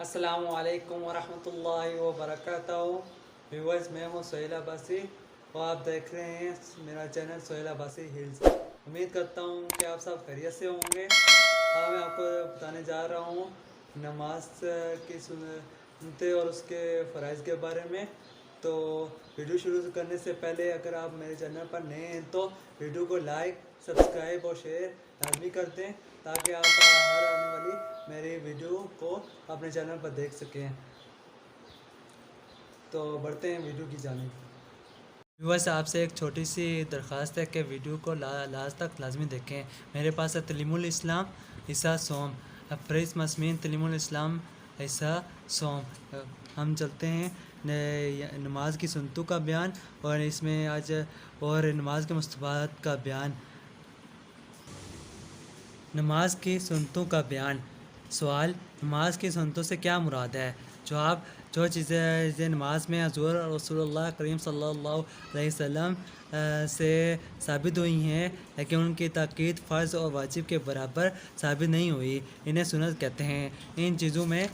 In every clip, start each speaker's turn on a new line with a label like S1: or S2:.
S1: السلام علیکم ورحمۃ اللہ وبرکاتہ ویورز، میں ہوں سہیل عباسی اور آپ دیکھ رہے ہیں میرا چینل سہیل عباسی ہلز۔ امید کرتا ہوں کہ آپ سب خیریت سے ہوں گے۔ میں آپ کو بتانے جا رہا ہوں نماز کی سنتے اور اس کے فرائض کے بارے میں۔ تو ویڈیو شروع کرنے سے پہلے اگر آپ میرے چینل پر نئے ہیں تو ویڈیو کو لائک، سبسکرائب اور شیئر لازمی کر دیں تاکہ آپ ہر آنے والی میری ویڈیو کو اپنے چینل پر دیکھ سکیں۔ تو بڑھتے ہیں ویڈیو کی جانب۔ ویورز، آپ سے ایک چھوٹی سی درخواست ہے کہ ویڈیو کو لاسٹ تک لازمی دیکھیں۔ میرے پاس ہے تعلیم الاسلام حصہ سوم، فریض مسمین تعلیم الاسلام حصہ سوم۔ ہم چلتے ہیں نماز کی سنتوں کا بیان اور اس میں آج اور نماز کے مستحبات کا بیان۔ نماز کی سنتوں کا بیان۔ سوال: نماز کی سنتوں سے کیا مراد ہے؟ جواب: جو چیزیں نماز میں حضور رسول اللہ کریم صلی اللہ علیہ وسلم سے ثابت ہوئی ہیں لیکن ان کی تاکید فرض اور واجب کے برابر ثابت نہیں ہوئی، انہیں سنت کہتے ہیں۔ ان چیزوں میں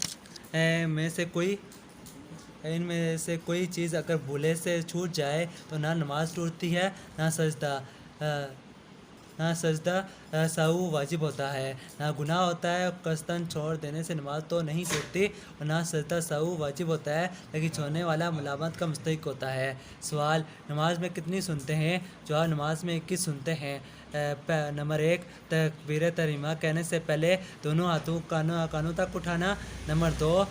S1: سے کوئی چیز اگر بھولے سے چھوٹ جائے تو نہ نماز ٹوٹتی ہے نہ سجدہ سہو واجب ہوتا ہے، نہ گناہ ہوتا ہے۔ قصداً چھوڑ دینے سے نماز تو نہیں ٹوٹتی اور نہ سجدہ سہو واجب ہوتا ہے لیکن چھوڑنے والا ملامت کا مستحق ہوتا ہے۔ سوال: نماز میں کتنی سنتیں ہیں؟ جواب: نماز میں 21 سنتیں ہیں۔ نمبر 1: تکبیر تحریمہ کہنے سے پہلے دونوں ہاتھوں کانوں تک اٹھانا۔ نمبر 2: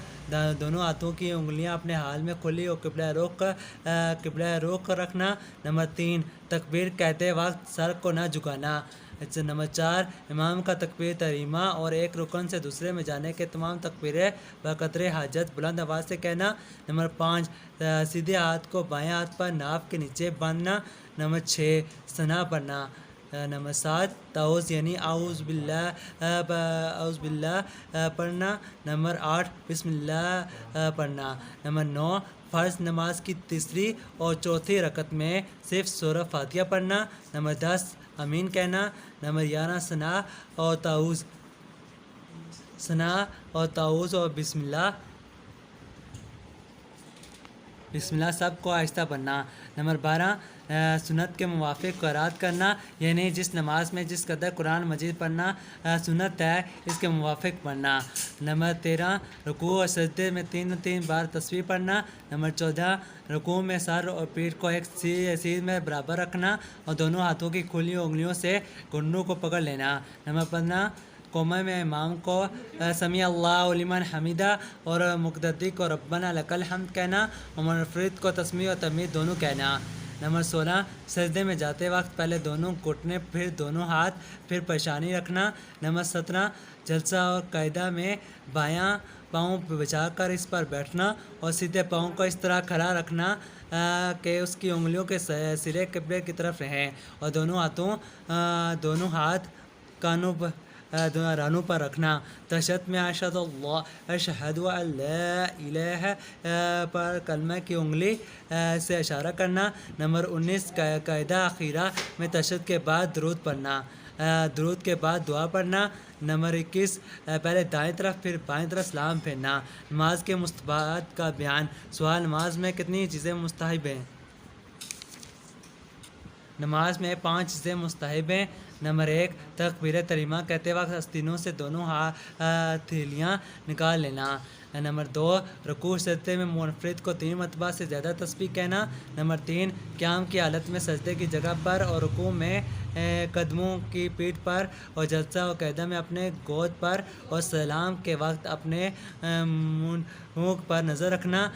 S1: دونوں ہاتھوں کی انگلیاں اپنے حال میں کھلی اور قبلہ رخ رکھنا۔ نمبر 3: تکبیر کہتے وقت سر کو نہ جھکانا۔ نمبر 4: امام کا تکبیر تحریمہ اور ایک رکن سے دوسرے میں جانے کے تمام تکبیریں بقدر حاجت بلند آواز سے کہنا۔ نمبر 5: سیدھے ہاتھ کو بائیں ہاتھ پر ناف کے نیچے باندھنا۔ نمبر 6: ثنا پڑھنا۔ نمبر 7: تعوذ یعنی اعوذ باللہ پڑھنا۔ نمبر 8: بسم اللہ پڑھنا۔ نمبر 9: فرض نماز کی تیسری اور چوتھی رکعت میں صرف سورہ فاتحہ پڑھنا۔ نمبر 10: آمین کہنا۔ نمبر 11: ثنا اور تعوذ اور بسم اللہ سب کو آہستہ پڑھنا۔ نمبر 12: سنت کے موافق قرات کرنا، یعنی جس نماز میں جس قدر قرآن مجید پڑھنا سنت ہے اس کے موافق پڑھنا۔ نمبر 13: رکوع اور سجدے میں 3 بار تسبیح پڑھنا۔ نمبر 14: رکوع میں سر اور پیٹھ کو ایک سیدھ میں برابر رکھنا اور دونوں ہاتھوں کی کھلی انگلیوں سے گھٹنوں کو پکڑ لینا۔ نمبر 15: قومے میں امام کو سمیع اللہ لمن حمیدہ اور مقتدی کو ربنا لک الحمد کہنا اور منفرد کو تسمیع اور تحمید دونوں کہنا۔ نمبر 16: سجدے میں جاتے وقت پہلے دونوں گھٹنے پھر دونوں ہاتھ پھر پیشانی رکھنا۔ نمبر 17: جلسہ اور قاعدہ میں بایاں پاؤں بچھا کر اس پر بیٹھنا اور سیدھے پاؤں کو اس طرح کھڑا رکھنا کہ اس کی انگلیوں کے سرے قبلے کی طرف رہیں اور دونوں ہاتھ رانوں پر رکھنا۔ تشہد میں اشہد ان لا الہ پر کلمہ کی انگلی سے اشارہ کرنا۔ نمبر 19: قاعدہ اخیرہ میں تشہد کے بعد درود پڑھنا، درود کے بعد دعا پڑھنا۔ نمبر 21: پہلے دائیں طرف پھر بائیں طرف سلام پھیرنا۔ نماز کے مستحبات کا بیان۔ سوال: نماز میں کتنی چیزیں مستحب ہیں؟ نماز میں 5 چیزیں مستحب ہیں۔ نمبر 1: تکبیر تحریمہ کہتے وقت آستینوں سے دونوں ہتھیلیاں نکال لینا۔ نمبر 2: رکوع سجدے میں منفرد کو 3 مرتبہ سے زیادہ تسبیح کہنا۔ نمبر 3: قیام کی حالت میں سجدے کی جگہ پر اور رکوع میں قدموں کی پیٹھ پر اور جلسہ و قاعدہ میں اپنے گود پر اور سلام کے وقت اپنے منہ پر نظر رکھنا۔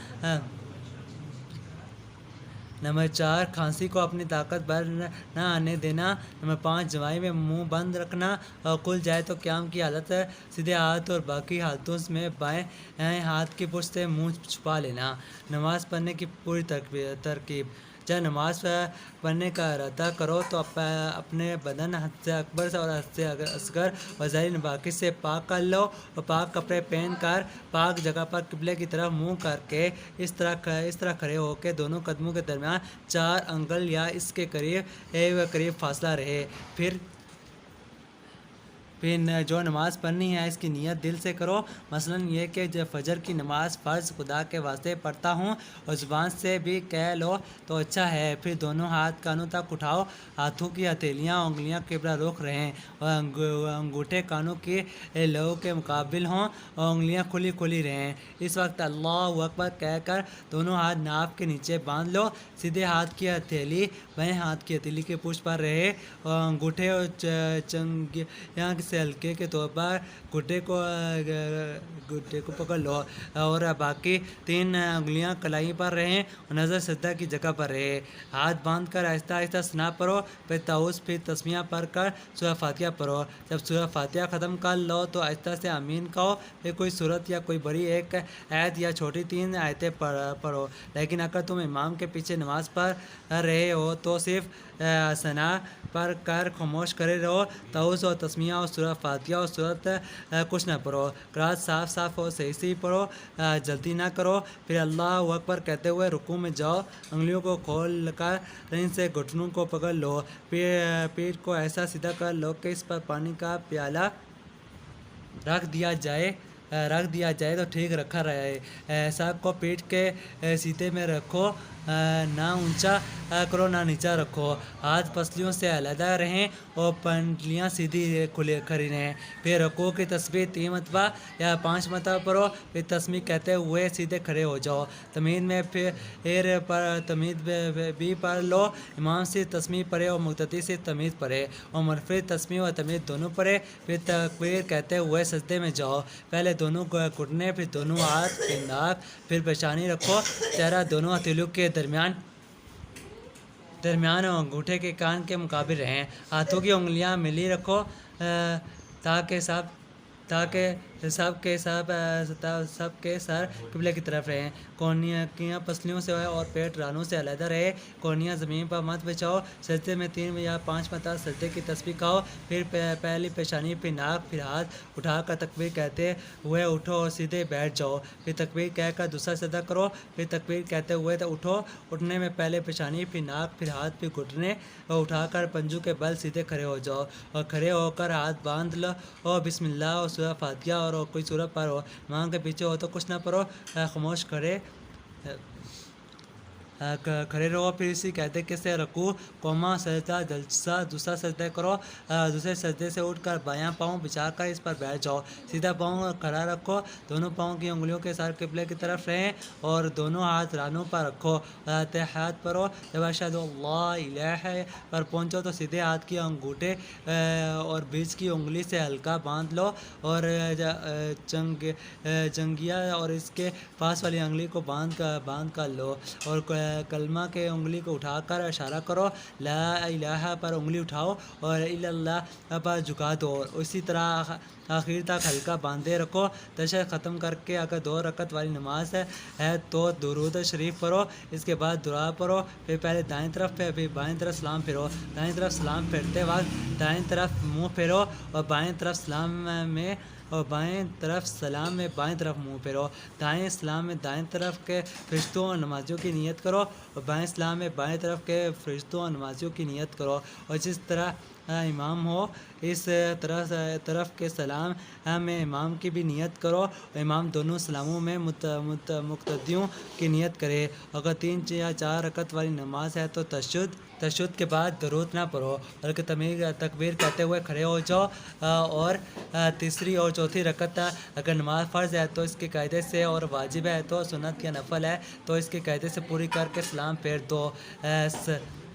S1: نمبر 4: کھانسی کو اپنی طاقت بھر نہ آنے دینا۔ نمبر 5: جماعی میں منہ بند رکھنا اور کھل جائے تو قیام کی حالت سیدھے ہاتھ اور باقی حالتوں میں بائیں ہاتھ کی پشت سے منہ چھپا لینا۔ نماز پڑھنے کی پوری ترکیب۔ جب نماز پڑھنے کا ارادہ کرو تو اپنے بدن حد سے اکبر اور حد سے اصغر اور ظاہری نواقص سے پاک کر لو اور پاک کپڑے پہن کر پاک جگہ پر قبلے کی طرف منہ کر کے اس طرح کھڑے ہو کہ دونوں قدموں کے درمیان 4 انگل یا اس کے قریب فاصلہ رہے۔ پھر پھر جو نماز پڑھنی ہے اس کی نیت دل سے کرو، مثلاً یہ کہ جب فجر کی نماز فرض خدا کے واسطے پڑھتا ہوں، اور زبان سے بھی کہہ لو تو اچھا ہے۔ پھر دونوں ہاتھ کانوں تک اٹھاؤ، ہاتھوں کی ہتھیلیاں انگلیاں قبلہ رخ رہیں اور انگوٹھے کانوں کی لہو کے مقابل ہوں اور انگلیاں کھلی کھلی رہیں۔ اس وقت اللہ اکبر کہہ کر دونوں ہاتھ ناف کے نیچے باندھ لو، سیدھے ہاتھ کی ہتھیلی بائیں ہاتھ کی ہتھیلی کے پشت پر رہے اور انگوٹھے اور چنگیاں سے ہلکے کے طور پر گھٹے کو پکڑ لو اور باقی 3 انگلیاں کلائی پر رہیں اور نظر سجدہ کی جگہ پر رہے۔ ہاتھ باندھ کر آہستہ آہستہ ثنا پڑھو، پھر تعوذ، پھر تسمیہ پڑھ کر سورہ فاتحہ پڑھو۔ جب سورہ فاتحہ ختم کر لو تو آہستہ سے آمین کہو، پھر کوئی سورت یا کوئی بڑی ایک آیت یا چھوٹی 3 آیتیں پڑھو۔ لیکن اگر تم امام کے پیچھے نماز پڑھ رہے ہو تو صرف ثنا پڑھ کر خاموش کرے رہو، تعوذ اور تسمیہ اور سورہ فاتحہ اور سورت کچھ نہ پڑھو۔ قرأت صاف صاف اور صحیح صحیح پڑھو، جلدی نہ کرو۔ پھر اللہ اکبر کہتے ہوئے رکوع میں جاؤ، انگلیوں کو کھول کر ان سے گھٹنوں کو پکڑ لو، پیٹھ کو ایسا سیدھا کر لو کہ اس پر پانی کا پیالہ رکھ دیا جائے تو ٹھیک رکھا رہے۔ سر کو پیٹھ کے سیدھے میں رکھو، نہ اونچا کرو نہ نیچا رکھو، ہاتھ پسلیوں سے علیحدہ رہیں اور پنڈلیاں سیدھی کھڑی رہیں۔ پھر رکوع کی تسبیح 3 مرتبہ یا 5 مرتبہ پڑھو، پھر تسبیح کہتے ہوئے سیدھے کھڑے ہو جاؤ۔ تمہید میں پھر تمہید بھی پڑھ لو، امام سے تسبیح پڑھے اور مقتدی سے تمہید پڑھے اور منفرد تسبیح اور تمہید دونوں پڑھے۔ پھر تکبیر کہتے ہوئے سجدے میں جاؤ، پہلے دونوں گھٹنے، پھر دونوں ہاتھ، پھر ناک، پھر پیشانی رکھو، چہرہ دونوں ہتھیلیوں کے درمیان اور انگوٹھے کے کان کے مقابل رہیں۔ ہاتھوں کی انگلیاں ملی رکھو تاکہ سب کے سر قبلے کی طرف رہیں۔ کونیاں پسلیوں سے اور پیٹ رانوں سے علیحدہ رہے، کونیاں زمین پر مت بچھاؤ۔ سجدے میں 3 یا 5 مرتبہ سجدے کی تسبیح کہو، پھر پہلی پیشانی، پھر ناک، پھر ہاتھ اٹھا کر تکبیر کہتے ہوئے اٹھو اور سیدھے بیٹھ جاؤ۔ پھر تکبیر کہہ کر دوسرا سجدہ کرو، پھر تکبیر کہتے ہوئے اٹھو، اٹھنے میں پہلے پیشانی، پھر ناک، پھر ہاتھ، پھر گھٹنے اٹھا کر پنجوں کے بل سیدھے کھڑے ہو جاؤ اور کھڑے ہو کر ہاتھ باندھ لو اور بسم اللہ اور سورہ فاتحہ اور کوئی سورت پڑھو۔ امام کے پیچھے ہو تو کچھ نہ پڑھو، خاموش کھڑے رہو۔ پھر اسی قاعدے سے رکوع، قوما، سجدہ، جلسہ، دوسرا سجدہ کرو۔ دوسرے سجدے سے اٹھ کر بایاں پاؤں بچھا کر اس پر بیٹھ جاؤ، سیدھا پاؤں کھڑا رکھو، دونوں پاؤں کی انگلیوں کے ساتھ قبلے کی طرف رہیں اور دونوں ہاتھ رانوں پر رکھو۔ تحیات پڑھو۔ جب اشہد اللہ الہ پر پہنچو تو سیدھے ہاتھ کی انگوٹھے اور بیچ کی انگلی سے ہلکا باندھ لو اور جنگیا اور اس کے پاس والی انگلی کو باندھ کر لو اور کلمہ کے انگلی کو اٹھا کر اشارہ کرو، لا الہ پر انگلی اٹھاؤ اور الا اللہ پر جھکا دو اور اسی طرح آخر تک ہلکا باندھے رکھو۔ تشہد ختم کر کے اگر 2 رکعت والی نماز ہے تو درود شریف پڑھو، اس کے بعد دعا پڑھو، پھر پہلے دائیں طرف پھر بائیں طرف سلام پھیرو، دائیں طرف سلام پھیرتے وقت دائیں طرف منہ پھیرو اور بائیں طرف سلام میں بائیں طرف منہ پھیرو۔ دائیں سلام میں دائیں طرف کے فرشتوں اور نمازیوں کی نیت کرو اور بائیں سلام میں بائیں طرف کے فرشتوں اور نمازیوں کی نیت کرو اور جس طرح امام ہو اس طرف کے سلام میں امام کی بھی نیت کرو اور امام دونوں سلاموں میں مقتدیوں کی نیت کرے۔ اگر 3 یا 4 رکعت والی نماز ہے تو تشہد کے بعد درود نہ پڑھو بلکہ تکبیر کہتے ہوئے کھڑے ہو جاؤ اور تیسری اور چوتھی رکعت اگر نماز فرض ہے تو اس کے قاعدے سے اور واجب ہے تو سنت یا نفل ہے تو اس کے قاعدے سے پوری کر کے سلام پھیر دو۔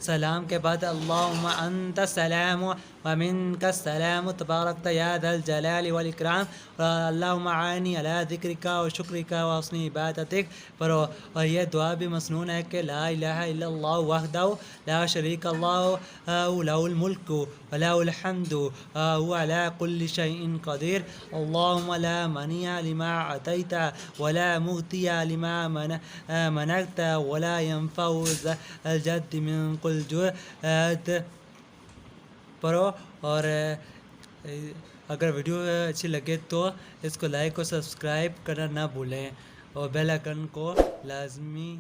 S1: سلام کے بعد اللہم انت السلام ومنک السلام تبارکت یا ذا الجلال والاکرام اللہم اعنی علی ذکرک و شکرک و حسن عبادتک پڑھو۔ اور یہ دعا بھی مسنون ہے کہ لا الہ الا اللہ وحدہ لا شریک لہ لہ الملک ولہ الحمد وهو علی کل شیء قدیر اللہم لا مانع لما اعطیت ولا معطی لما منعت ولا ينفع ذا الجد منک الجد پڑھو۔ اور اگر ویڈیو اچھی لگے تو اس کو لائک اور سبسکرائب کرنا نہ بھولیں اور بیل آئیکن کو لازمی